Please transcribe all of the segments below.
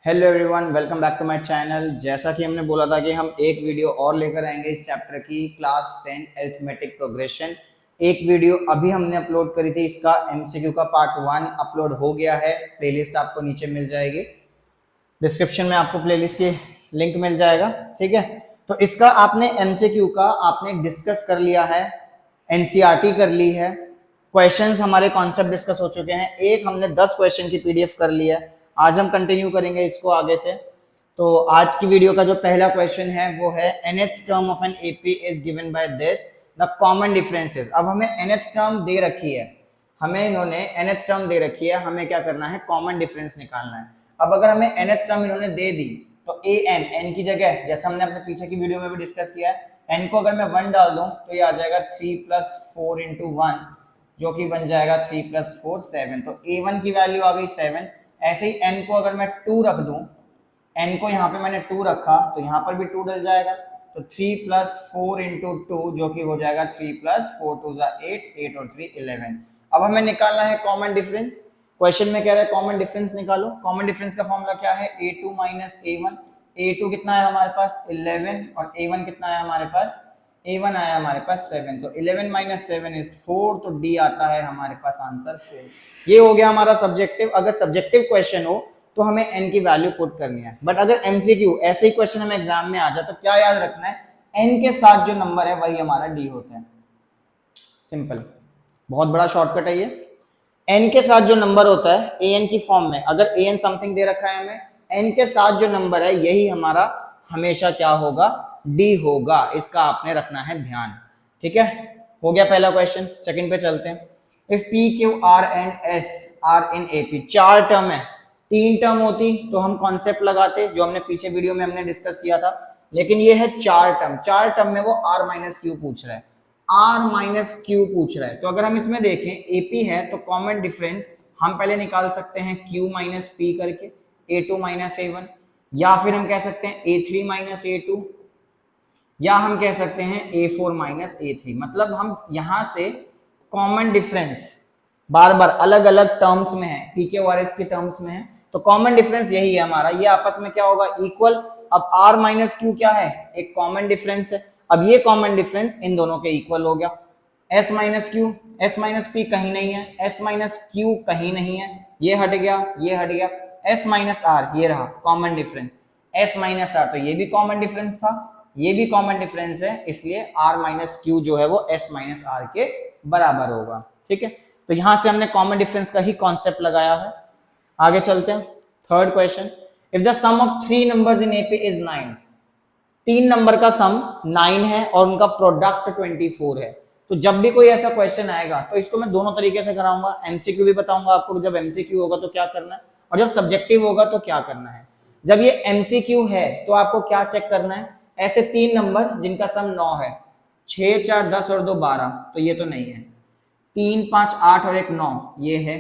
Hello everyone, welcome back to my channel. जैसा कि हमने बोला था कि हम एक वीडियो और लेकर आएंगे इस चैप्टर की, क्लास 10 अरिथमेटिक प्रोग्रेशन। एक वीडियो अभी हमने अपलोड करी थी, इसका एमसीक्यू का पार्ट 1 अपलोड हो गया है। प्लेलिस्ट आपको नीचे मिल जाएगी, डिस्क्रिप्शन में आपको प्लेलिस्ट की लिंक मिल जाएगा। ठीक है, तो इसका आपने एमसीक्यू का आपने डिस्कस कर लिया है, एनसीईआरटी कर ली है, क्वेश्चंस हमारे कॉन्सेप्ट डिस्कस हो चुके हैं। एक हमने 10 क्वेश्चन की पीडीएफ कर लिया है। आज हम कंटिन्यू करेंगे इसको आगे से। तो आज की वीडियो का जो पहला क्वेश्चन है वो है nth term of an AP is given by this the common differences. अब हमें nth टर्म दे रखी है, हमें इन्होंने nth टर्म दे रखी है, हमें क्या करना है, कॉमन डिफरेंस निकालना है। अब अगर हमें nth टर्म इन्होंने दे दी तो n की जगह, जैसे हमने अपने पीछे की वीडियो में भी डिस्कस किया है, n को अगर मैं 1 डाल दूं तो ये आ जाएगा 3 + 4 × 1, जो कि बन जाएगा 3 + 4 7। तो a1 की वैल्यू आ गई 7। ऐसे ही n को अगर मैं 2 रख दूं, n को यहाँ पे मैंने 2 रखा तो यहाँ पर भी 2 डल जाएगा। तो 3 + 4 × 2 जो कि हो जाएगा 3 + 4 2 8, 8 और 3 11। अब हमें निकालना है कॉमन डिफरेंस। क्वेश्चन में कह रहा है कॉमन डिफरेंस निकालो। कॉमन डिफरेंस का फॉर्मूला क्या है, a2 - a1। a2 कितना है हमारे पास 11 और a1 कितना है हमारे पास, a1 आया हमारे पास 7। तो 11 - 7 = 4, तो d आता है हमारे पास आंसर 4। ये हो गया हमारा सब्जेक्टिव। अगर सब्जेक्टिव क्वेश्चन हो तो हमें n की वैल्यू पुट करनी है, बट अगर एमसीक्यू ऐसे ही क्वेश्चन हमें एग्जाम में आ जाए तो क्या याद रखना है, n के साथ जो नंबर है वही हमारा d होता है। सिंपल, बहुत बड़ा शॉर्टकट है ये। n के साथ जो नंबर होता है an की फॉर्म में, अगर an समथिंग दे रखा है हमें, n के साथ जो नंबर है यही हमारा हमेशा क्या होगा, d होगा। इसका आपने रखना है ध्यान। ठीक है, हो गया पहला क्वेश्चन। सेकंड पे चलते हैं। If p q r and s are in ap, 4 term है, 3 टर्म होती तो हम कॉन्सेप्ट लगाते जो हमने पीछे वीडियो में हमने डिस्कस किया था, लेकिन ये है 4 टर्म। 4 टर्म में वो r - q पूछ रहा है, r - q पूछ रहा है। तो अगर हम इसमें देखें ap है तो कॉमन डिफरेंस हम पहले निकाल सकते हैं q - p करके, a2 - a1, या फिर हम कह सकते हैं a3 - a2, या हम कह सकते हैं a4 - a3। मतलब हम यहां से कॉमन डिफरेंस बार बार अलग अलग टर्म्स में है, पी के और एस के टर्म्स में है, तो कॉमन डिफरेंस यही है हमारा। ये आपस में क्या होगा, इक्वल। अब r - q क्या है, एक कॉमन डिफरेंस है। अब ये कॉमन डिफरेंस इन दोनों के इक्वल हो गया। s - q, s - p कहीं नहीं है, s - q कहीं नहीं है, ये हट गया, ये हट गया। s - r ये रहा कॉमन डिफरेंस, s - r तो ये भी कॉमन डिफरेंस था, ये भी कॉमन डिफरेंस है, इसलिए r - q जो है वो s - r के बराबर होगा। ठीक है, तो यहां से हमने कॉमन डिफरेंस का ही कॉन्सेप्ट लगाया है। आगे चलते हैं। Third question, if the sum of 3 numbers in AP is 9, 3 number का सम 9 है और उनका प्रोडक्ट 24 है। तो जब भी कोई ऐसा क्वेश्चन आएगा तो इसको मैं दोनों तरीके से कराऊंगा, एमसीक्यू भी बताऊंगा आपको, जब एमसीक्यू होगा तो क्या करना है, और जब सब्जेक्टिव होगा तो क्या करना है। जब ये एमसीक्यू है तो आपको क्या चेक करना है, ऐसे 3 नंबर जिनका सम 9 है, 6 4 10 और 2 12, तो ये तो नहीं है। 3 5 8 और 1 9, ये है।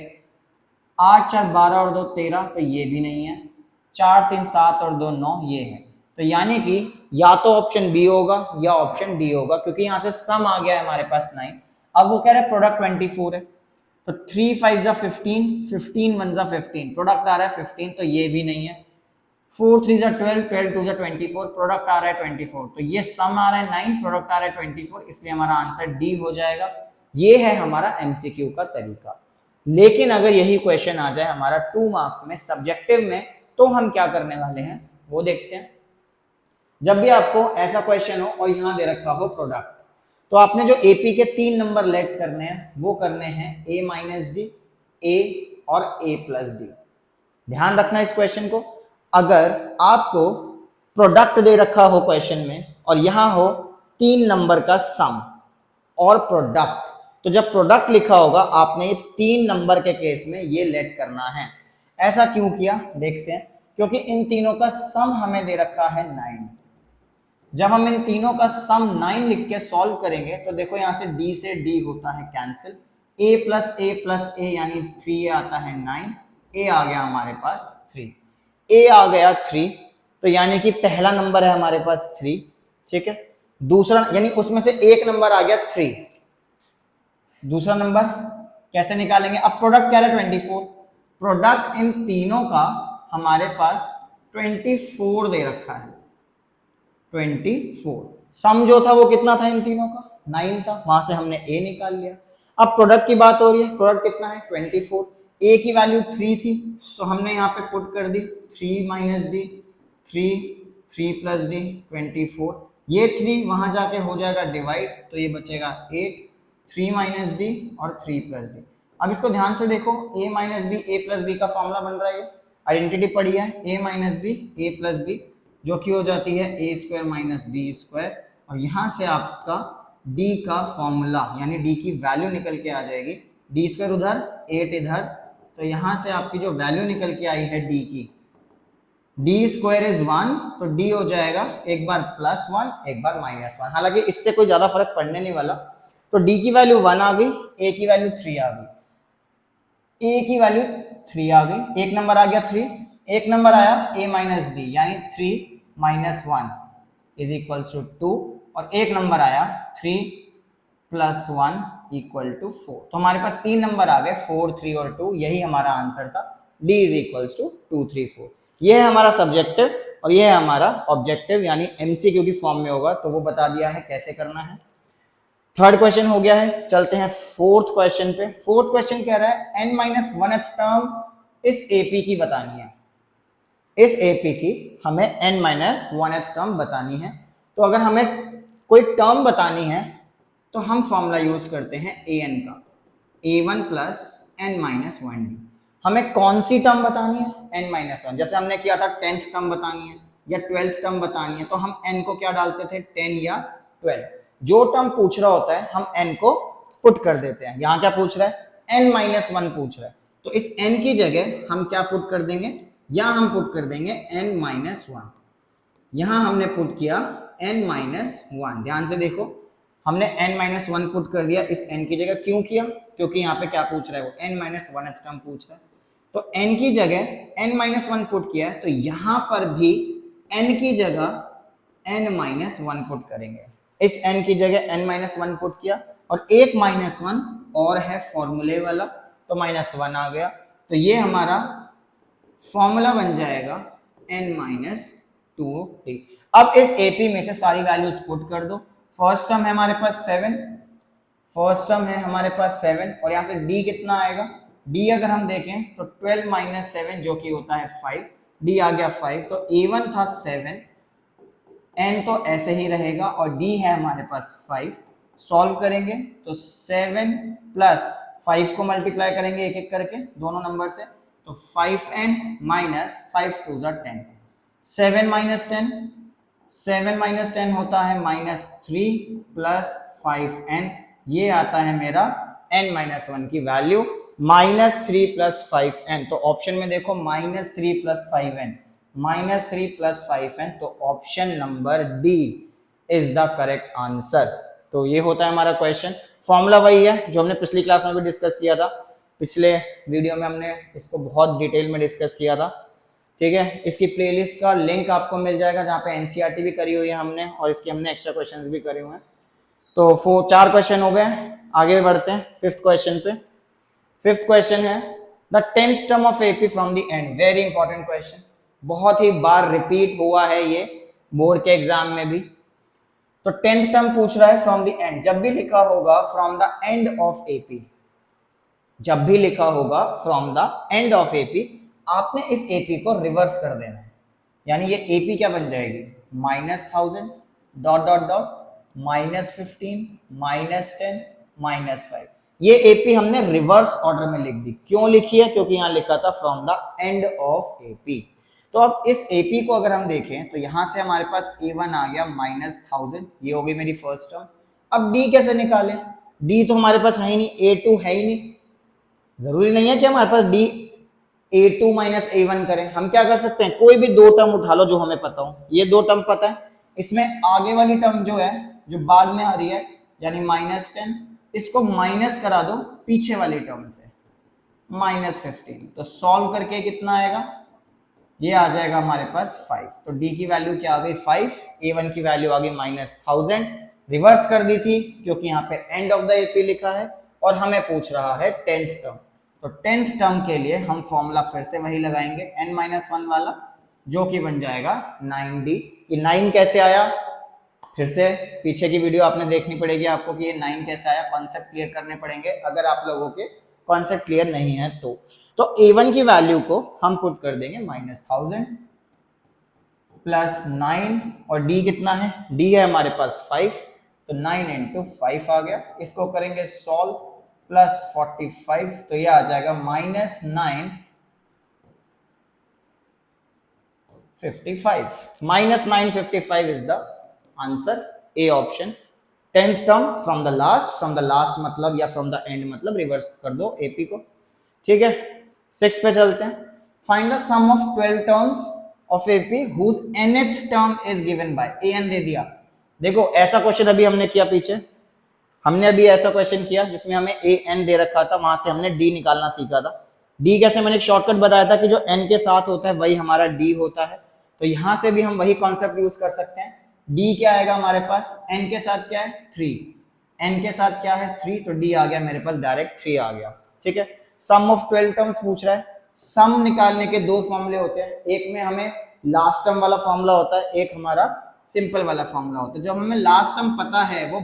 8 4 12 और 2 13, तो ये भी नहीं है। 4 3 7 और 2 9, ये है। तो यानी कि या तो ऑप्शन बी होगा या ऑप्शन डी होगा, क्योंकि यहां से सम आ गया है हमारे पास 9। अब वो कह रहे हैं प्रोडक्ट 24 है, तो 3 5 = 15, 15 1 = 15, प्रोडक्ट आ रहा है 15, तो ये भी नहीं है। 4 3 = 12, 12 2 = 24, प्रोडक्ट आ रहा है 24, तो ये सम आ रहा है 9, प्रोडक्ट आ रहा है 24, इसलिए हमारा आंसर डी हो जाएगा। ये है हमारा एमसीक्यू का तरीका। लेकिन अगर यही क्वेश्चन आ जाए हमारा 2 मार्क्स में सब्जेक्टिव में, तो हम क्या करने वाले हैं वो देखते हैं। जब भी आपको ऐसा क्वेश्चन हो और यहां दे रखा हो प्रोडक्ट, तो आपने जो एपी के 3 नंबर लेट करने हैं वो करने हैं a - d, a और a + d। ध्यान रखना इस क्वेश्चन को। अगर आपको प्रोडक्ट दे रखा हो क्वेश्चन में और यहां हो 3 नंबर का सम और प्रोडक्ट, तो जब प्रोडक्ट लिखा होगा आपने ये 3 नंबर के केस में ये लेट करना है। ऐसा क्यों किया देखते हैं, क्योंकि इन तीनों का सम हमें दे रखा है 9। जब हम इन तीनों का सम 9 लिख के सॉल्व करेंगे तो देखो यहां से d से d होता है कैंसिल, a + a यानी 3 आता है 9, a आ गया हमारे पास 3, a आ गया 3, तो यानी कि पहला नंबर है हमारे पास 3। ठीक है, दूसरा यानी उसमें से एक नंबर आ गया 3, दूसरा नंबर कैसे निकालेंगे। अब प्रोडक्ट क्या है 24, प्रोडक्ट इन तीनों का हमारे पास 24 दे रखा है, 24। सम जो था वो कितना था इन तीनों का, 9 था, वहां से हमने a निकाल लिया। अब प्रोडक्ट की बात हो रही है, प्रोडक्ट कितना है 24, a की वैल्यू 3 थी तो हमने यहाँ पे पुट कर दी 3 माइनस डी, 3 प्लस डी 24, ये 3 वहां जाके हो जाएगा डिवाइड, तो ये बचेगा 8, 3 माइनस डी और 3 प्लस डी। अब इसको ध्यान से देखो, a minus B A plus B का फॉर्मूला बन रहा है, आइडेंटिटी पड़ी है a minus B A plus B, जो कि हो जाती है a square minus B square, और यहाँ से आपका d का फॉर्मूला यानी d की वैल्यू निकल के आ जाएगी, d स्क्वायर उधर 8 इधर, तो यहाँ से आपकी जो वैल्यू निकल के आई है d की, d स्क्वायर इज 1, तो d हो जाएगा एक बार +1 एक बार -1, हालांकि इससे कोई ज्यादा फर्क पड़ने नहीं वाला। तो d की वैल्यू 1 आ गई, a की वैल्यू 3 आ गई, a की वैल्यू 3 आ गई, एक नंबर आ गया 3, एक नंबर आया a माइनस डी यानी 3 माइनस 1 इज इक्वल्स टू 2, और एक नंबर आया 3 प्लस 1 इक्वल टू 4। तो हमारे पास 3 नंबर आ गए, 4, 3 और 2, यही हमारा आंसर था, d इज इक्वल्स टू 2, 3, 4। ये है हमारा सब्जेक्टिव और ये है हमारा ऑब्जेक्टिव, यानी एमसीक्यू की फॉर्म में होगा, तो वो बता दिया है कैसे करना है। थर्ड क्वेश्चन हो गया है, चलते हैं फोर्थ क्वेश्चन पे। फोर्थ क्वेश्चन कह रहा है n-1th टर्म इस एपी की बतानी है, इस एपी की हमें n-1th टर्म बतानी है। तो अगर हमें कोई टर्म बतानी है तो हम फॉर्मूला यूज करते हैं an का, a1 प्लस n-1d। हमें कौन सी टर्म बतानी है, n-1, जैसे हमने किया था 10th टर्म बतानी है या 12th टर्म बतानी है, तो हम n को क्या डालते थे, 10 या 12। जो टर्म पूछ रहा होता है हम n को पुट कर देते हैं। यहाँ क्या पूछ रहा है, n-1 पूछ रहा है, तो इस n की जगह हम क्या पुट कर देंगे, या हम पुट कर देंगे n-1। यहां हमने पुट किया n-1, ध्यान से देखो, हमने n-1 पुट कर दिया इस n की जगह। क्यों किया, क्योंकि यहाँ पे क्या पूछ रहा है, वो n-1th टर्म पूछ रहा है, तो n की जगह n-1 पुट किया है, तो यहां पर भी n की जगह n-1 पुट करेंगे। इस n की जगह n-1 पुट किया, और एक -1 और है फॉर्मूले वाला, तो -1 आ गया, तो ये हमारा फॉर्मूला बन जाएगा n-2t। अब इस AP में से सारी वैल्यूज पुट कर दो। फर्स्ट टर्म है हमारे पास 7, फर्स्ट टर्म है हमारे पास 7, और यहाँ से d कितना आएगा, d अगर हम देखें तो 12 माइनस 7 जो कि होता है 5, d आ गया 5, तो a1 था 7, n तो ऐसे ही रहेगा, और d है हमारे पास 5। सॉल्व करेंगे तो 7 प्लस 5 को मल्टीप्लाई करेंगे एक एक करके दोनों नंबर से, तो 5n माइनस 5 2 10, 7 माइनस 10, 7 माइनस 10 होता है -3 प्लस 5n, ये आता है मेरा n-1 की वैल्यू -3 प्लस 5n। तो ऑप्शन में देखो -3 प्लस 5n, -3 प्लस 5n, तो option number D is the correct answer. तो ये होता है हमारा क्वेश्चन। फॉर्मूला वही है जो हमने पिछली क्लास में भी डिस्कस किया था, पिछले वीडियो में हमने इसको बहुत डिटेल में डिस्कस किया था, ठीक है। इसकी प्लेलिस्ट का लिंक आपको मिल जाएगा जहाँ पे एनसीईआरटी भी करी हुई है हमने, और इसकी हमने एक्स्ट्रा क्वेश्चंस भी करे हुए हैं। तो 4 क्वेश्चन हो गए, आगे बढ़ते हैं 5th क्वेश्चन पे। 5th क्वेश्चन है the 10th term of AP from the end. Very important question, बहुत ही बार रिपीट हुआ है ये बोर्ड के एग्जाम में भी। तो 10th टर्म पूछ रहा है फ्रॉम द एंड, जब भी लिखा होगा from the end of AP, जब भी लिखा होगा from the end of AP, आपने इस एपी को रिवर्स कर देना है, यानी ये एपी क्या बन जाएगी, -1000 डॉट डॉट डॉट -15 -10 -5। ये एपी हमने रिवर्स ऑर्डर में लिख दी। क्यों लिखी है, क्योंकि यहां लिखा था from the end of AP. तो अब इस एपी को अगर हम देखें तो यहां से हमारे पास a1 आ गया -1000, ये हो गई मेरी फर्स्ट टर्म। अब d कैसे निकालें, d तो हमारे पास है ही नहीं, a2 है ही नहीं, जरूरी नहीं है कि हमारे पास d a2 माइनस a1 करें। हम क्या कर सकते हैं, कोई भी दो टर्म उठा लो जो हमें पता हो। ये दो टर्म पता है, इसमें आगे वाली टर्म जो है जो बाद में आ रही है यानी -10, इसको माइनस करा दो पीछे वाली टर्म से -15, तो सॉल्व करके कितना आएगा, ये आ जाएगा हमारे पास 5। तो d की वैल्यू क्या आ गई 5, a1 की वैल्यू आ गई -1000। रिवर्स कर दी थी क्योंकि यहाँ पे एंड ऑफ द एपी लिखा है और हमें पूछ रहा है 10th टर्म। तो 10th टर्म के लिए हम फॉर्मूला फिर से वही लगाएंगे n-1 वाला, जो कि बन जाएगा 9D। ये 9 कैसे आया, फिर से पीछे की वीडियो आपने देखनी पड़ेगी आपको कि ये 9 कैसे आया, कॉन्सेप्ट क्लियर करने पड़ेंगे अगर आप लोगों के कॉन्सेप्ट क्लियर नहीं है तो A1 की वैल्यू को हम पुट कर देंगे -1000 प्लस 9 और D कितना है, D है हमारे पास 5, तो 9 इंटू 5 आ गया। इसको करेंगे सॉल्व, प्लस 45 तो ये आ जाएगा -955 -955 is the answer, A option. 10th term from the last मतलब या फ्रॉम द एंड मतलब रिवर्स कर दो एपी को, ठीक है। 6 पे चलते हैं। Find the sum of 12 terms of AP whose nth term is given by, an दे दिया। देखो ऐसा क्वेश्चन अभी हमने किया पीछे, हमने अभी ऐसा क्वेश्चन किया जिसमें हमें an दे रखा था, वहां से हमने d निकालना सीखा था। d कैसे, मैंने एक शॉर्टकट बताया था कि जो n के साथ होता है वही हमारा d होता है, तो यहां से भी हम वही कॉन्सेप्ट यूज कर सकते हैं। d क्या आएगा हमारे पास, n के साथ क्या है 3, n के साथ क्या है 3, तो d आ गया मेरे पास डायरेक्ट 3 आ गया, ठीक है। सम ऑफ 12 टर्म्स पूछ रहा है। सम निकालने के दो फॉर्मूले होते हैं, एक में हमें लास्ट टर्म वाला फॉर्मूला होता है, एक हमारा सिंपल वाला फॉर्मूला होता है। जब हमें लास्ट टर्म पता है, वो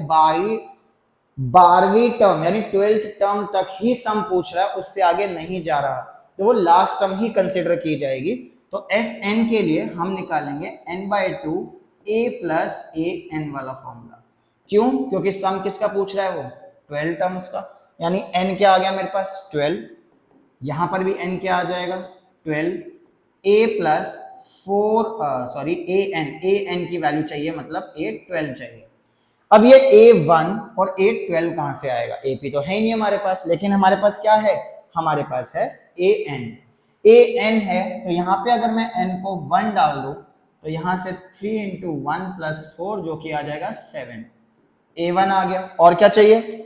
12वीं टर्म यानी 12th टर्म तक ही सम पूछ रहा है, उससे आगे नहीं जा रहा, तो वो लास्ट टर्म ही कंसिडर की जाएगी। तो एस एन के लिए हम निकालेंगे n/2 a plus a n वाला फॉर्मूला। क्यों, क्योंकि सम किसका पूछ रहा है, वो 12 टर्म्स का, यानी n क्या आ गया मेरे पास 12, यहां पर भी n क्या आ जाएगा 12, a प्लस 4 ए एन की वैल्यू चाहिए, मतलब a 12 चाहिए। अब ये A1 और A12 कहां से आएगा, AP तो है ही नहीं हमारे पास, लेकिन हमारे पास क्या है, हमारे पास है AN। AN है तो यहां पे अगर मैं n को 1 डाल दूं तो यहां से 3 इंटू 1 प्लस 4 जो कि आ जाएगा 7, A1 आ गया। और क्या चाहिए,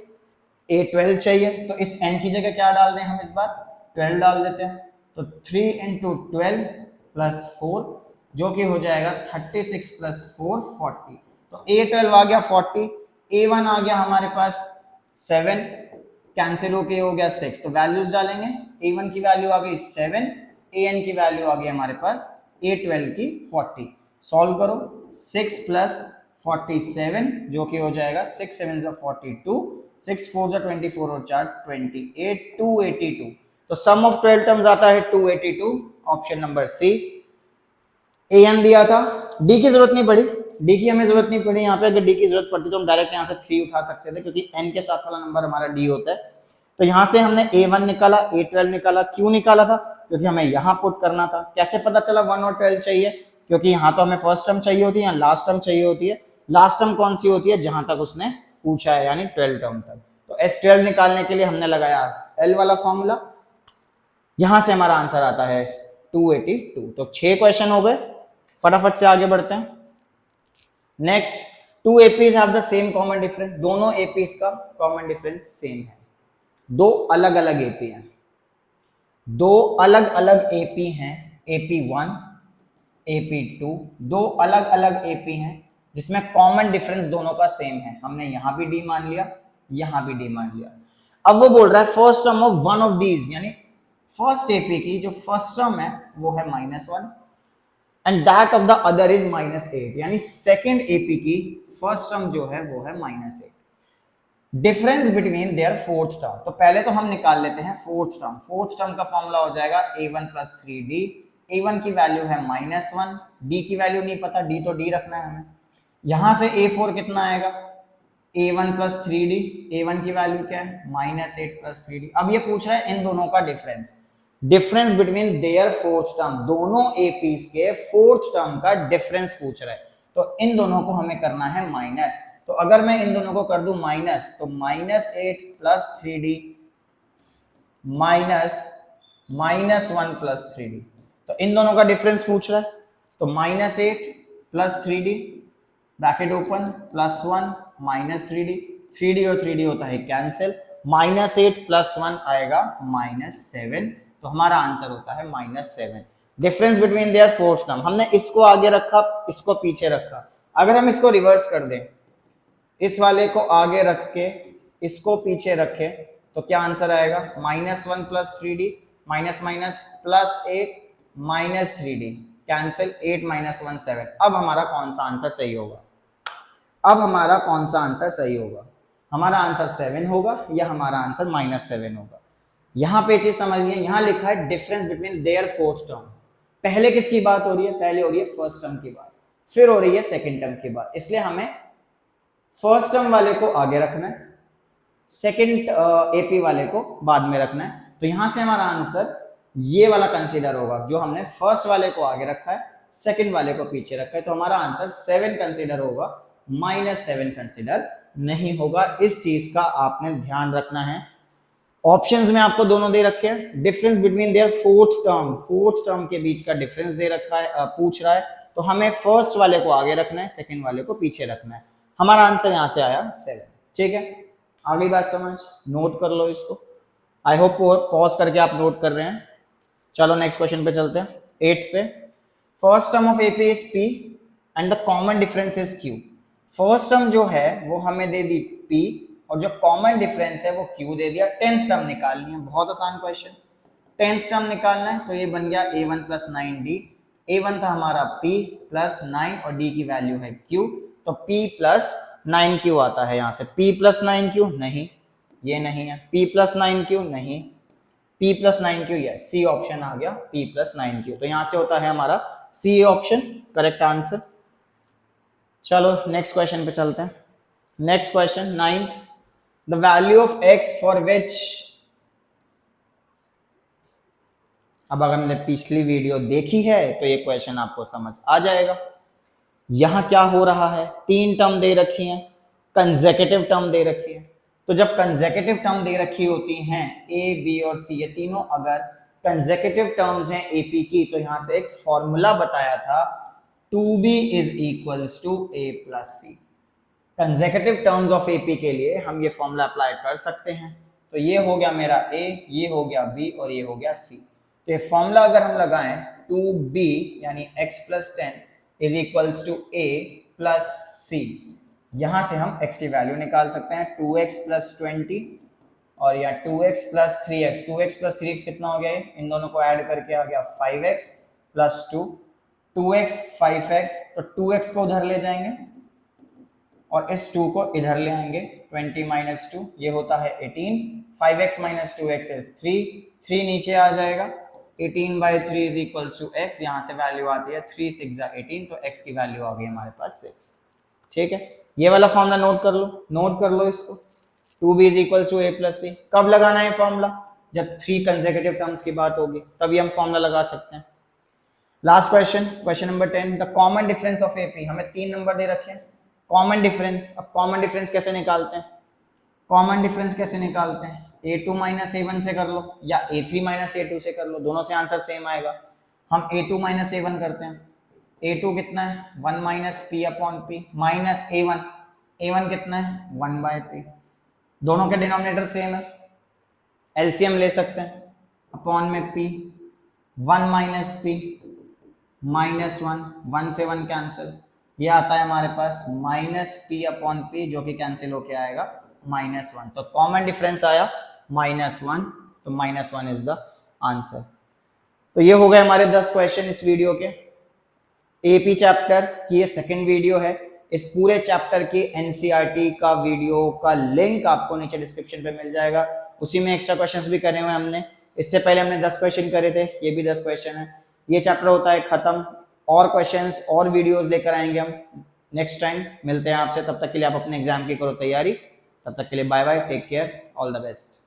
A12 चाहिए, तो इस n की जगह क्या डाल दें हम, इस बार 12 डाल देते हैं, तो 3 इंटू 12 प्लस 4 जो कि हो जाएगा 36 प्लस 4 40, तो A12 आ गया 40, A1 आ गया हमारे पास 7, कैंसिल होके हो गया 6, तो वैल्यूज डालेंगे, A1 की वैल्यू आ गई 7, AN की वैल्यू आ गई हमारे पास A12 की 40। सॉल्व करो, 6 प्लस 47 जो कि हो जाएगा 6 7 42, 6 4 24 और 4 28, 282। तो सम ऑफ 12 टर्म्स आता है 282, ऑप्शन नंबर सी। an दिया था, d की जरूरत नहीं पड़ी, d की हमें जरूरत नहीं पड़ी यहाँ पे, अगर d की जरूरत पड़ती तो हम डायरेक्ट यहाँ से 3 उठा सकते थे, क्योंकि n के साथ वाला नंबर हमारा d होता है। तो यहाँ से हमने a1 निकाला, a12 निकाला, क्यों निकाला था, क्योंकि हमें यहाँ पुट करना था। कैसे पता चला 1 और 12 चाहिए, क्योंकि यहाँ तो हमें फर्स्ट टर्म चाहिए होती है, यहाँ लास्ट टर्म चाहिए होती है। लास्ट टर्म कौन सी होती है, जहां तक उसने पूछा है, यानी 12 टर्म तक। तो S12 निकालने के लिए हमने लगाया L वाला फॉर्मूला, यहां से हमारा आंसर आता है 282। तो 6 क्वेश्चन हो गए, फटाफट से आगे बढ़ते हैं। Next, 2 APs have the same common difference, दोनों एपीज का कॉमन डिफरेंस सेम है। दो अलग अलग एपी हैं, दो अलग अलग एपी हैं, AP1 AP2, दो अलग अलग एपी हैं जिसमें कॉमन डिफरेंस दोनों का सेम है। हमने यहां भी डी मान लिया, यहां भी डी मान लिया। अब वो बोल रहा है first term of one of these, यानी फर्स्ट एपी की जो फर्स्ट टर्म है वो है -1 and that of the other is -8, यानी सेकेंड एपी की फर्स्ट टर्म जो है वो है -8। Difference between their fourth term, तो पहले तो हम निकाल लेते हैं फोर्थ टर्म। फोर्थ टर्म का फॉर्मूला हो जाएगा A1 प्लस 3D। A1 की वैल्यू है -1, D की वैल्यू नहीं पता, D तो D रखना है हमें। यहां से A4 कितना आएगा, A1 प्लस 3D, A1 की वैल्यू क्या है -8 प्लस 3D। अब ये पूछ रहा है इन दोनों का difference, difference between their fourth term, दोनों एपीज के फोर्थ टर्म का डिफरेंस पूछ रहा है, तो इन दोनों को हमें करना है माइनस। तो अगर मैं इन दोनों को कर दूं माइनस, तो -8 प्लस 3D -1 प्लस 3D, तो इन दोनों का डिफरेंस पूछ रहा है, तो -8 plus 3D bracket open +1 -3D, 3D और 3D होता है कैंसिल, -8 प्लस 1 आएगा -7, तो हमारा आंसर होता है -7। Difference between their fourth term, हमने इसको आगे रखा, इसको पीछे रखा। अगर हम इसको रिवर्स कर दें, इस वाले को आगे रख के इसको पीछे रखे, तो क्या आंसर आएगा -1 plus 3D minus minus +8 -3D cancel, 8 minus 1 7। अब हमारा कौन सा आंसर सही होगा? अब हमारा कौन सा आंसर सही होगा? हमारा आंसर 7 होगा या हमारा आंसर -7 होगा? यहाँ पे चीज समझिए, यहाँ लिखा है difference between their fourth term. पहले किसकी बात हो रही है? पहले हो रही है फर्स्ट टर्म की बात, फिर हो रही है सेकंड टर्म की बात, इसलिए हमें फर्स्ट टर्म वाले को आगे रखना है, सेकंड एपी वाले को बाद में रखना है। तो यहां से हमारा आंसर ये वाला कंसीडर होगा, जो हमने फर्स्ट वाले को आगे रखा है, सेकंड वाले को पीछे रखा है। तो हमारा आंसर 7 कंसीडर होगा, -7 कंसीडर नहीं होगा। इस चीज का आपने ध्यान रखना है। ऑप्शंस में आपको दोनों दे रखे हैं, difference between their fourth term के बीच का डिफरेंस दे रखा है, पूछ रहा है, तो हमें फर्स्ट वाले को आगे रखना है, सेकंड वाले को पीछे रखना है। हमारा आंसर यहां से आया 7। ठीक है, अगली बात समझ, नोट कर लो इसको। आई होप पॉज करके आप नोट कर रहे हैं। चलो नेक्स्ट क्वेश्चन पे चलते हैं, 8th पे। First term of AP is P and the common difference is Q. First term जो है वो हमें दे दी पी और जो कॉमन डिफरेंस है वो क्यू दे दिया। 10th टर्म निकालनी है, बहुत आसान क्वेश्चन। 10th टर्म निकालना है तो ये बन गया a1 + 9d। a1 था हमारा p + 9 और d की वैल्यू है q, तो p + 9q आता है। यहाँ से p + 9q नहीं, ये नहीं है, p + 9q नहीं, p + 9q, yes, C option आ गया, p + 9q। तो यहाँ से होता है हमारा सी ऑप्शन करेक्ट आंसर। चलो नेक्स्ट क्वेश्चन पे चलते हैं। Next question 9th, the value of x for which. अब अगर हमने पिछली वीडियो देखी है तो ये क्वेश्चन आपको समझ आ जाएगा। यहां क्या हो रहा है, 3 टर्म दे रखी हैं, कंसेक्यूटिव टर्म दे रखी है। तो जब कंसेक्यूटिव टर्म दे रखी होती हैं a, b और c, ये तीनों अगर कंसेक्यूटिव टर्म्स हैं AP की, तो यहां से एक फॉर्मूला बताया था 2b = a + c। Consecutive terms of AP के लिए हम ये फॉर्मूला अप्लाई कर सकते हैं। तो ये हो गया मेरा a, ये हो गया b और ये हो गया c। तो ये फॉर्मूला अगर हम लगाएं 2b यानी x + 10 = a + c, यहां से हम x की वैल्यू निकाल सकते हैं 2x + 20 और या 2x + 3x। 2x + 3x कितना हो गया? इन दोनों को ऐड करके आ गया 5x + 2, 2x 5x, तो 2x को उधर ले जाएंगे और इस 2 को इधर ले आएंगे, 20 - 2 ये होता है 18, 5x - 2x इज 3 नीचे आ जाएगा, 18/3 = x, यहाँ से वैल्यू आती है 3 × 6 = 18, तो x की वैल्यू आ गई हमारे पास 6। ठीक है, ये वाला फॉर्मूला नोट कर लो इसको, 2b = a + c। कब लगाना है फॉर्मूला? जब 3 कंसेक्यूटिव टर्म्स की बात होगी तभी हम फॉर्मूला लगा सकते हैं। Last question number 10, the common difference of AP। हमें 3 नंबर दे रखे हैं, कॉमन डिफरेंस। अब कॉमन डिफरेंस कैसे निकालते हैं? a2 - a1 से कर लो या a3 - a2 से कर लो, दोनों से आंसर सेम आएगा। हम a2 - a1 करते हैं। a2 कितना है? 1 - p/p माइनस a1 कितना है? 1/p। दोनों के डिनोमिनेटर सेम है, एलसीएम ले सकते हैं, अपॉन में p, 1 - p -1, 1 से 1 कैंसिल, ये आता है हमारे पास -p/p, जो कि कैंसिल होके आएगा -1। तो कॉमन डिफरेंस आया -1, तो -1 इज द आंसर। तो ये हो गए हमारे 10 क्वेश्चन इस वीडियो के। AP चैप्टर की ये सेकंड वीडियो है। इस पूरे चैप्टर की NCERT का वीडियो का लिंक आपको नीचे डिस्क्रिप्शन पे मिल जाएगा। उसी में एक्स्ट्रा क्वेश्चंस भी करे हुए हैं हमने। इससे पहले हमने 10 क्वेश्चन करे थे, ये भी 10 क्वेश्चन है। ये चैप्टर होता है खत्म। और क्वेश्चंस और वीडियोस लेकर आएंगे हम नेक्स्ट टाइम। मिलते हैं आपसे, तब तक के लिए आप अपने एग्जाम की करो तैयारी। तब तक के लिए bye bye, take care, all the best.